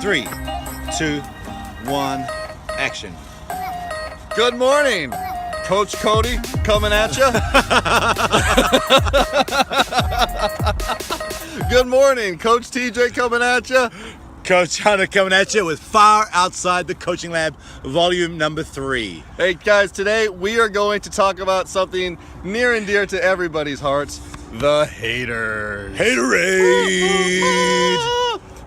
3, 2, 1, action. Good morning, Coach Cody coming at you. Good morning, Coach TJ coming at you. Coach Hunter coming at you with Far Outside the Coaching Lab, volume number 3. Hey guys, today we are going to talk about something near and dear to everybody's hearts, the haters. Haterade!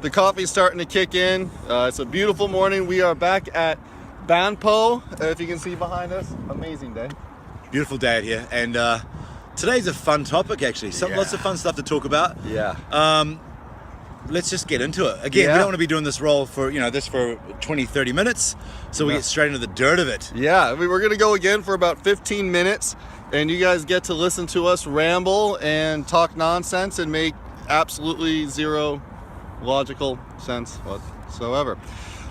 The coffee's starting to kick in. It's a beautiful morning. We are back at Banpo, if you can see behind us. Amazing day. Beautiful day out here, and today's a fun topic actually. Lots of fun stuff to talk about. Yeah. Let's just get into it. Again, we don't want to be doing this role for, for 20, 30 minutes, so we get straight into the dirt of it. Yeah, we're going to go again for about 15 minutes, and you guys get to listen to us ramble and talk nonsense and make absolutely zero logical sense whatsoever.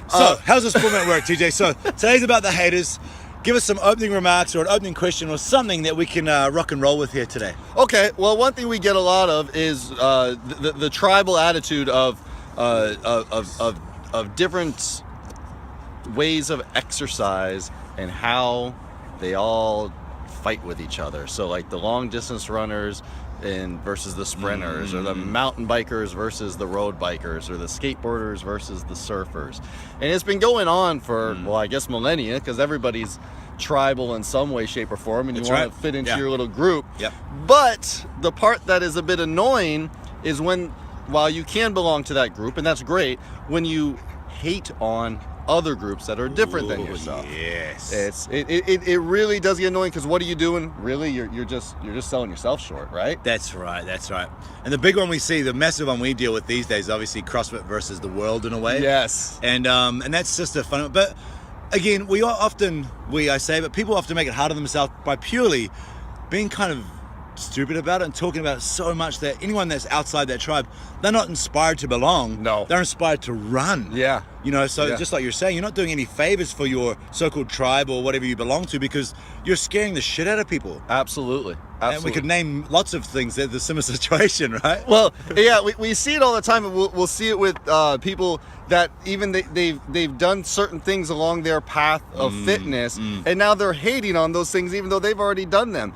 So, how's this format work, TJ? So, today's about the haters. Give us some opening remarks or an opening question or something that we can rock and roll with here today. Okay, well, one thing we get a lot of is the tribal attitude of different ways of exercise and how they all fight with each other. So, like the long distance runners versus the sprinters, or the mountain bikers versus the road bikers, or the skateboarders versus the surfers. And it's been going on for, well, I guess millennia, because everybody's tribal in some way, shape, or form, and you want to fit into your little group. Yep. But the part that is a bit annoying is while you can belong to that group, and that's great, when you hate on other groups that are different than yourself. Yes. It really does get annoying, because what are you doing? Really, you're just selling yourself short, right? That's right. And the big one we see, the massive one we deal with these days, obviously CrossFit versus the world in a way. Yes. And that's just a fun. But again, but people often make it hard on themselves by purely being kind of stupid about it and talking about it so much that anyone that's outside that tribe, they're not inspired to belong. No. They're inspired to run. Yeah. Just like you're saying, you're not doing any favors for your so-called tribe or whatever you belong to, because you're scaring the shit out of people. Absolutely. And we could name lots of things that the similar situation, right? Well, yeah, we see it all the time. We'll see it with people that even they've done certain things along their path of fitness, and now they're hating on those things even though they've already done them.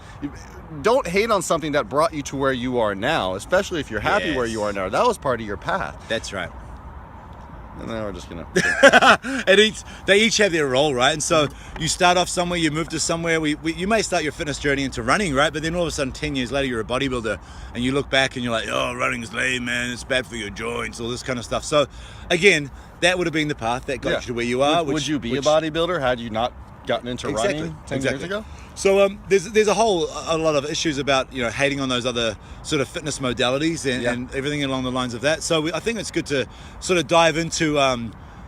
Don't hate on something that brought you to where you are now, especially if you're happy where you are now. That was part of your path. That's right. And then we're just gonna. They each have their role, right? And so you start off somewhere, you move to somewhere. You may start your fitness journey into running, right? But then all of a sudden, 10 years later, you're a bodybuilder, and you look back and you're like, oh, running's lame, man. It's bad for your joints, all this kind of stuff. So again, that would have been the path that got you to where you are. Would you be a bodybuilder had you not gotten into running 10 years ago? So there's a lot of issues about hating on those other sort of fitness modalities and everything along the lines of that. So I think it's good to sort of dive into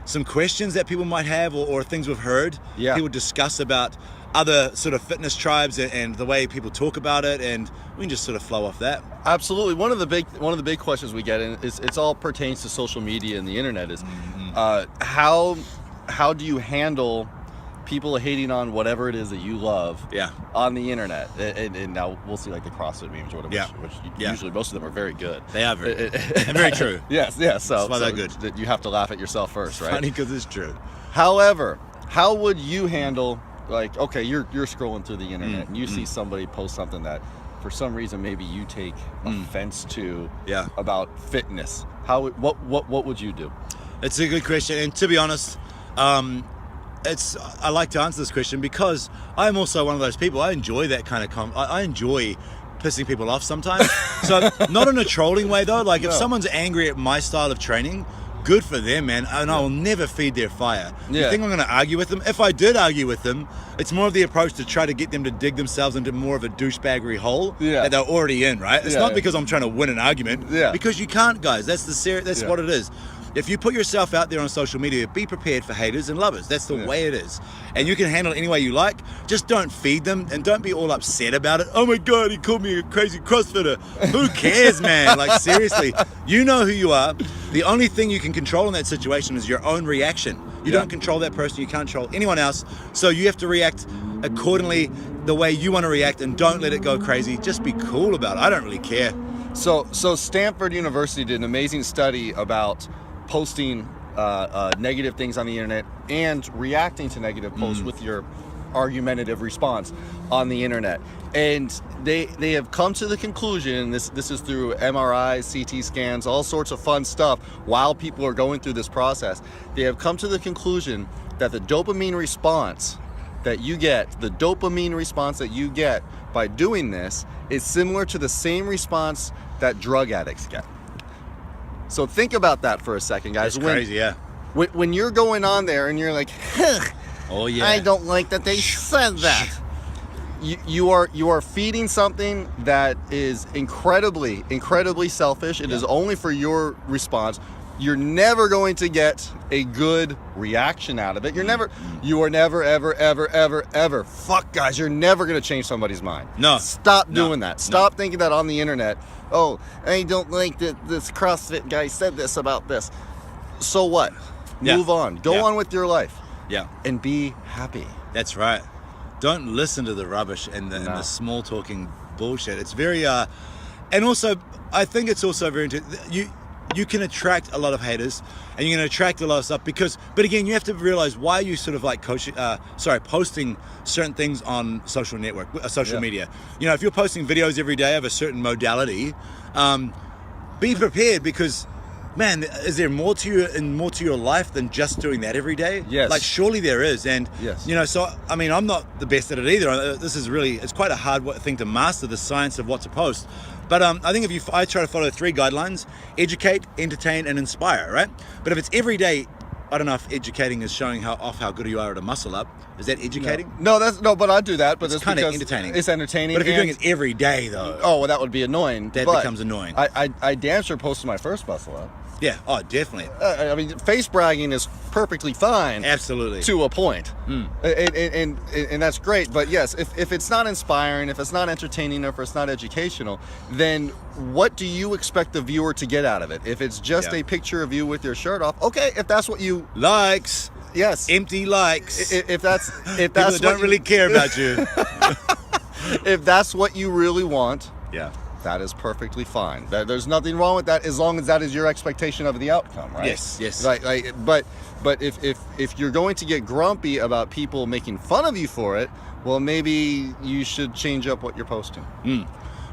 some questions that people might have or things we've heard people discuss about other sort of fitness tribes and the way people talk about it, and we can just sort of flow off that. Absolutely. One of the big questions we get, and it's all pertains to social media and the internet, is how do you handle people hating on whatever it is that you love on the internet? And now we'll see like the CrossFit memes or whatever, which usually most of them are very good. They are very and very true. Yes. So that's why they're good. That you have to laugh at yourself first, right? Funny because it's true. However, how would you handle, like, okay, you're scrolling through the internet and you see somebody post something that for some reason maybe you take offense to about fitness. What would you do? It's a good question, and to be honest, I like to answer this question because I'm also one of those people. I enjoy that kind of I enjoy pissing people off sometimes. So not in a trolling way though. Like if someone's angry at my style of training, good for them, man. And I will never feed their fire. You think I'm going to argue with them? If I did argue with them, it's more of the approach to try to get them to dig themselves into more of a douchebaggery hole that they're already in, right? It's not because I'm trying to win an argument. Because you can't, guys. That's what it is. If you put yourself out there on social media, be prepared for haters and lovers. That's the way it is. And you can handle it any way you like. Just don't feed them and don't be all upset about it. Oh my God, he called me a crazy CrossFitter. Who cares, man? Like seriously, you know who you are. The only thing you can control in that situation is your own reaction. You don't control that person. You can't control anyone else. So you have to react accordingly the way you want to react, and don't let it go crazy. Just be cool about it. I don't really care. So Stanford University did an amazing study about posting negative things on the internet and reacting to negative posts with your argumentative response on the internet. And they have come to the conclusion, this is through MRIs, CT scans, all sorts of fun stuff while people are going through this process. They have come to the conclusion that the dopamine response that you get by doing this is similar to the same response that drug addicts get. So think about that for a second, guys. That's crazy, yeah. When you're going on there and you're like, oh yeah, I don't like that they said that. You are feeding something that is incredibly selfish. It is only for your response. You're never going to get a good reaction out of it. You are never, ever. Fuck, guys, you're never going to change somebody's mind. No. Stop doing that. Stop thinking that on the internet. Oh, I don't like that this CrossFit guy said this about this. So what? Move on. Go on with your life. Yeah. And be happy. That's right. Don't listen to the rubbish and the small talking bullshit. It's very, and also, I think it's also very, you can attract a lot of haters and you're going to attract a lot of stuff but again, you have to realize why you sort of like posting certain things on social media. You know, if you're posting videos every day of a certain modality, be prepared because, man, is there more to you and more to your life than just doing that every day? Yes. Like, surely there is. And, you know, so, I mean, I'm not the best at it either. This is really, it's quite a hard thing to master, the science of what to post. But I think I try to follow 3 guidelines: educate, entertain, and inspire, right? But if it's every day, I don't know if educating is showing how good you are at a muscle up. Is that educating? No, but I do that. But it's kind of entertaining. It's entertaining. But if you're doing it every day, though, well, that would be annoying. That becomes annoying. I damn sure posted my first muscle up. Yeah. Oh, definitely. I mean, face bragging is perfectly fine. Absolutely. To a point. And that's great. But yes, if it's not inspiring, if it's not entertaining, or if it's not educational, then what do you expect the viewer to get out of it? If it's just a picture of you with your shirt off, okay. If that's what you likes, yes, empty likes. If that's people that don't really care about you. If that's what you really want, that is perfectly fine. There's nothing wrong with that as long as that is your expectation of the outcome, right? Yes. Like, but if you're going to get grumpy about people making fun of you for it, well, maybe you should change up what you're posting.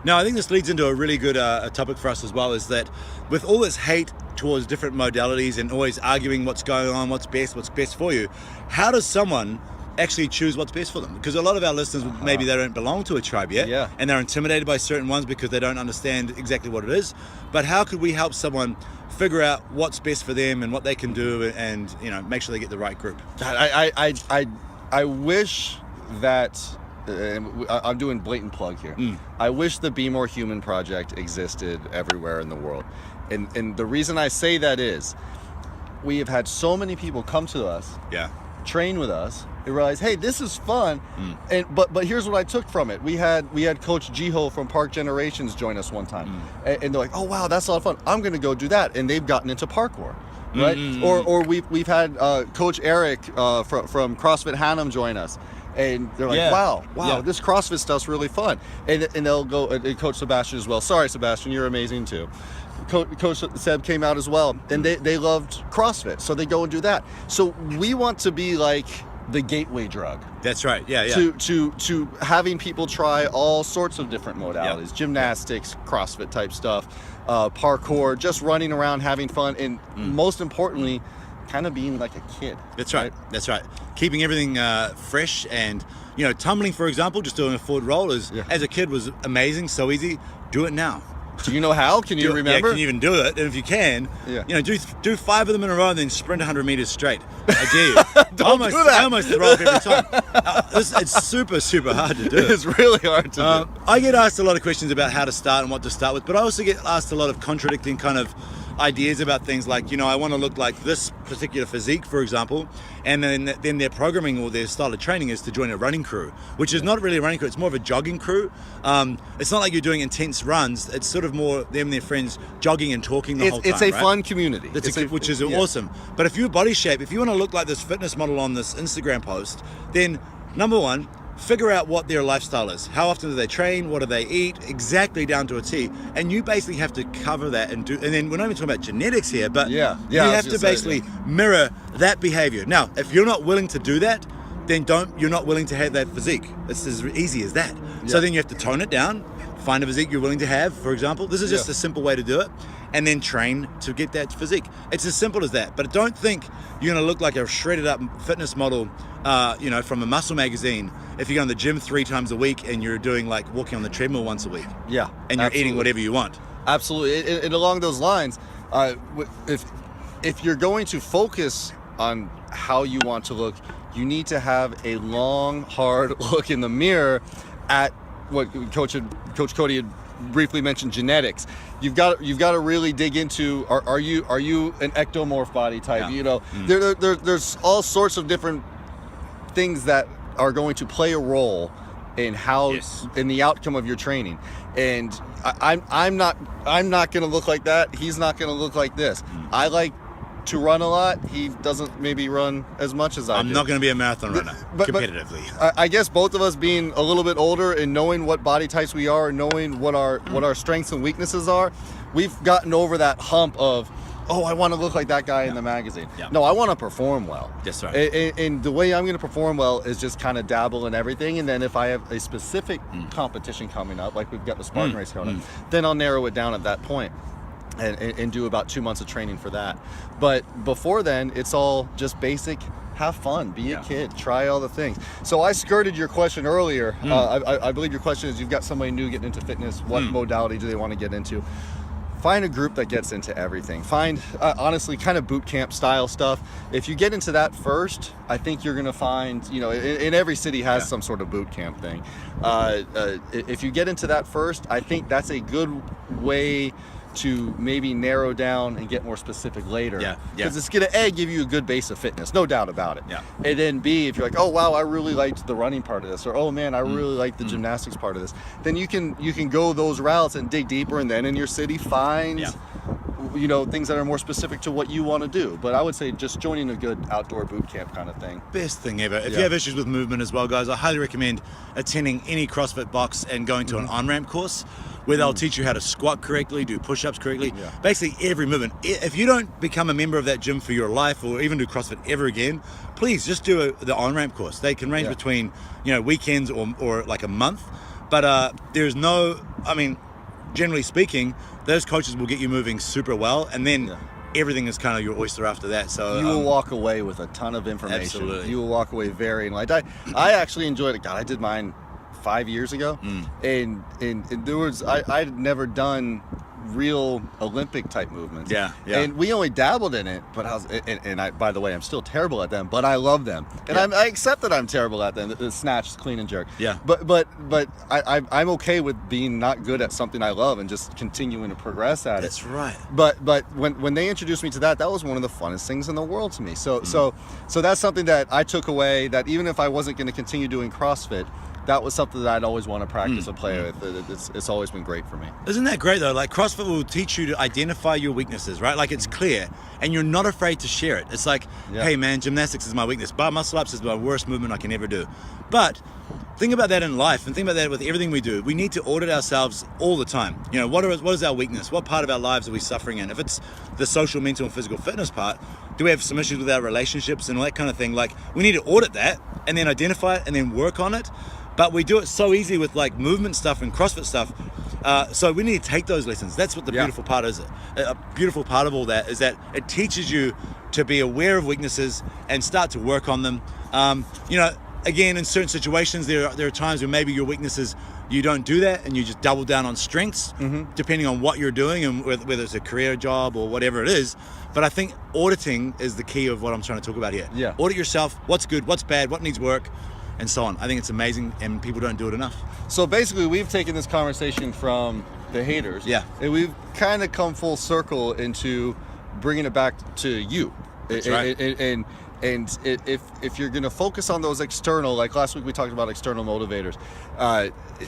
Now, I think this leads into a really good topic for us as well, is that with all this hate towards different modalities and always arguing what's going on, what's best for you, how does someone actually choose what's best for them? Because a lot of our listeners, maybe they don't belong to a tribe yet, and they're intimidated by certain ones because they don't understand exactly what it is. But how could we help someone figure out what's best for them and what they can do, and make sure they get the right group? I wish that I'm doing blatant plug here. I wish the Be More Human project existed everywhere in the world, and the reason I say that is we have had so many people come to us, train with us, and realize, hey, this is fun, and but here's what I took from it. We had Coach Jiho from Park Generations join us one time, and they're like, oh wow, that's a lot of fun. I'm going to go do that, and they've gotten into parkour. Right, or we've had Coach Eric from CrossFit Hannum join us, and they're like, wow, this CrossFit stuff's really fun, and they'll go, and Coach Sebastian as well. Sorry, Sebastian, you're amazing too. Coach Seb came out as well, and they loved CrossFit, so they go and do that. So we want to be like the gateway drug. That's right. Yeah. To having people try all sorts of different modalities, gymnastics, CrossFit type stuff, parkour, just running around having fun, and most importantly, kind of being like a kid. That's right. That's right. Keeping everything fresh, and tumbling, for example, just doing a forward roll as a kid was amazing, so easy. Do it now. Do you know how? Can you remember? Yeah, can you even do it? And if you can, do 5 of them in a row and then sprint 100 meters straight. I dare you. Don't do that. I almost throw up every time. It's super, super hard to do. It's really hard to do. I get asked a lot of questions about how to start and what to start with, but I also get asked a lot of contradicting kind of ideas about things like, I want to look like this particular physique, for example, and then their programming or their style of training is to join a running crew, which is not really a running crew, it's more of a jogging crew. It's not like you're doing intense runs, it's sort of more them and their friends jogging and talking the whole time. It's a fun community. Which is awesome. But if you're body shape, if you want to look like this fitness model on this Instagram post, then number one, figure out what their lifestyle is. How often do they train? What do they eat? Exactly down to a T. And you basically have to cover that and then we're not even talking about genetics here, but you have to basically mirror that behavior. Now, if you're not willing to do that, then you're not willing to have that physique. It's as easy as that. So then you have to tone it down, find a physique you're willing to have, for example. This is just a simple way to do it. And then train to get that physique. It's as simple as that. But don't think you're going to look like a shredded up fitness model, from a muscle magazine if you go in the gym 3 times a week and you're doing like walking on the treadmill once a week. Yeah. And you're eating whatever you want. Absolutely. And along those lines, if you're going to focus on how you want to look, you need to have a long, hard look in the mirror at what Coach Cody had briefly mentioned, genetics. You've got to really dig into are you an ectomorph body type? There's all sorts of different things that are going to play a role in how in the outcome of your training. And I'm not going to look like that. He's not going to look like this. I like to run a lot. He doesn't maybe run as much as I do. I'm not going to be a marathon runner competitively. I guess both of us being a little bit older and knowing what body types we are, and knowing what our strengths and weaknesses are, we've gotten over that hump of, I want to look like that guy in the magazine. No, I want to perform well. That's right. And the way I'm going to perform well is just kind of dabble in everything. And then if I have a specific competition coming up, like we've got the Spartan race coming up, then I'll narrow it down at that point. And do about 2 months of training for that. But before then, it's all just basic. Have fun, be a kid, try all the things. So I skirted your question earlier. I believe your question is, you've got somebody new getting into fitness. What modality do they want to get into? Find a group that gets into everything. Find, honestly, kind of boot camp style stuff. If you get into that first, I think you're going to find, in every city has some sort of boot camp thing. If you get into that first, I think that's a good way to maybe narrow down and get more specific later. Because it's going to, A, give you a good base of fitness, no doubt about it. And then B, if you're like, oh, wow, I really liked the running part of this, or, oh, man, I really like the gymnastics part of this, then you can go those routes and dig deeper, and then in your city find things that are more specific to what you want to do. But I would say just joining a good outdoor boot camp kind of thing. Best thing ever. If you have issues with movement as well, guys, I highly recommend attending any CrossFit box and going to an on-ramp course where they'll teach you how to squat correctly, do push-ups correctly, basically every movement. If you don't become a member of that gym for your life, or even do CrossFit ever again, please just do the on-ramp course. They can range between weekends or like a month, but there's no, generally speaking, those coaches will get you moving super well, and then everything is kind of your oyster after that. So you will walk away with a ton of information. Absolutely. You will walk away very enlightened. I actually enjoyed it. God, I did mine 5 years ago, and there was I'd never done real Olympic type movements. And we only dabbled in it, but I by the way, I'm still terrible at them, but I love them, and I accept that I'm terrible at them. The snatch, clean and jerk. But I'm okay with being not good at something I love and just continuing to progress at it. That's right. But when they introduced me to that was one of the funnest things in the world to me. So that's something that I took away, that even if I wasn't going to continue doing CrossFit, that was something that I'd always want to practice and play with. It's always been great for me. Isn't that great though? Like, CrossFit will teach you to identify your weaknesses, right? Like, it's clear and you're not afraid to share it. It's like, hey man, gymnastics is my weakness, bar muscle ups is my worst movement I can ever do. But think about that in life, and think about that with everything we do. We need to audit ourselves all the time. What is our weakness? What part of our lives are we suffering in? If it's the social, mental, and physical fitness part, do we have some issues with our relationships and all that kind of thing? Like, we need to audit that and then identify it and then work on it. But we do it so easy with like movement stuff and CrossFit stuff. So we need to take those lessons. That's what the beautiful part is. A beautiful part of all that is that it teaches you to be aware of weaknesses and start to work on them. Again, in certain situations, there are times where maybe your weaknesses, you don't do that and you just double down on strengths, depending on what you're doing and whether it's a career job or whatever it is. But I think auditing is the key of what I'm trying to talk about here. Audit yourself. What's good, what's bad, what needs work, and so on. I think it's amazing, and people don't do it enough. So basically, we've taken this conversation from the haters, and we've kind of come full circle into bringing it back to you. That's right. And if you're going to focus on those external, like last week we talked about external motivators,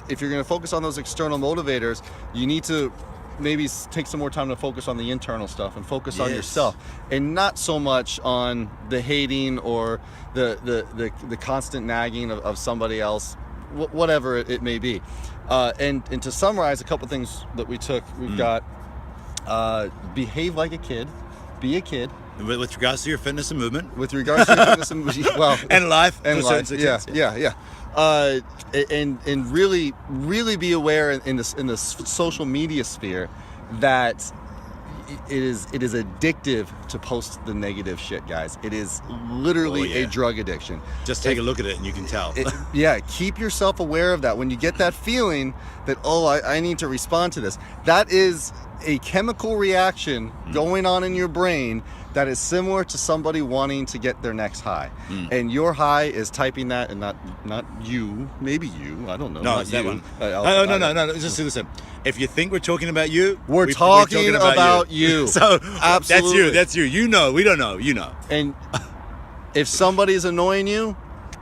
if you're going to focus on those external motivators, you need to maybe take some more time to focus on the internal stuff and focus on Yes. yourself, and not so much on the hating or the constant nagging of somebody else, whatever it may be. And to summarize a couple things that we took, we've got behave like a kid, be a kid. With regards to your fitness and movement. With regards to your fitness and well, And life. and to a life, certain extent. yeah. And really be aware in the social media sphere that it is addictive to post the negative shit, guys. It is literally a drug addiction. Just take a look at it and you can tell. Yeah, keep yourself aware of that. When you get that feeling that, oh, I need to respond to this, that is a chemical reaction going on in your brain that is similar to somebody wanting to get their next high. And your high is typing that, and not you, maybe you, I don't know. No, not it's that you. one. No. Just listen. If you think we're talking about you, We're talking about you. So Absolutely. That's you. You know. We don't know. You know. And if somebody's annoying you,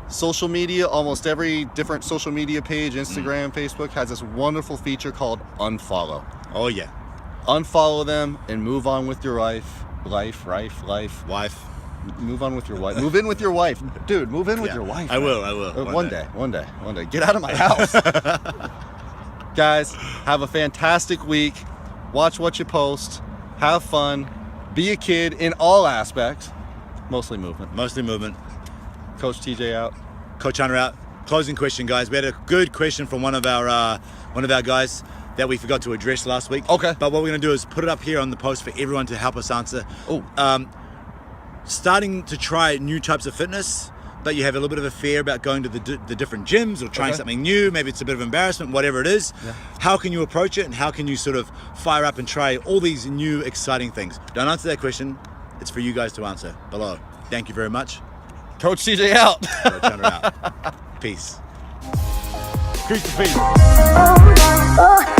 social media, almost every different social media page, Instagram, Facebook, has this wonderful feature called unfollow. Oh yeah. Unfollow them and move on with your life. Life. Wife. Move on with your wife. Move in with your wife. Dude, move in with Yeah. your wife. I man. will. One day. Get out of my house. Guys, have a fantastic week. Watch what you post. Have fun. Be a kid in all aspects. Mostly movement. Coach TJ out. Coach Hunter out. Closing question, guys. We had a good question from one of our guys that we forgot to address last week. Okay. But what we're going to do is put it up here on the post for everyone to help us answer. Oh. Starting to try new types of fitness, but you have a little bit of a fear about going to the different gyms or trying something new. Maybe it's a bit of embarrassment, whatever it is. Yeah. How can you approach it, and how can you sort of fire up and try all these new exciting things? Don't answer that question. It's for you guys to answer below. Thank you very much. Coach TJ out. Coach Hunter out. Peace. Peace to peace. Oh,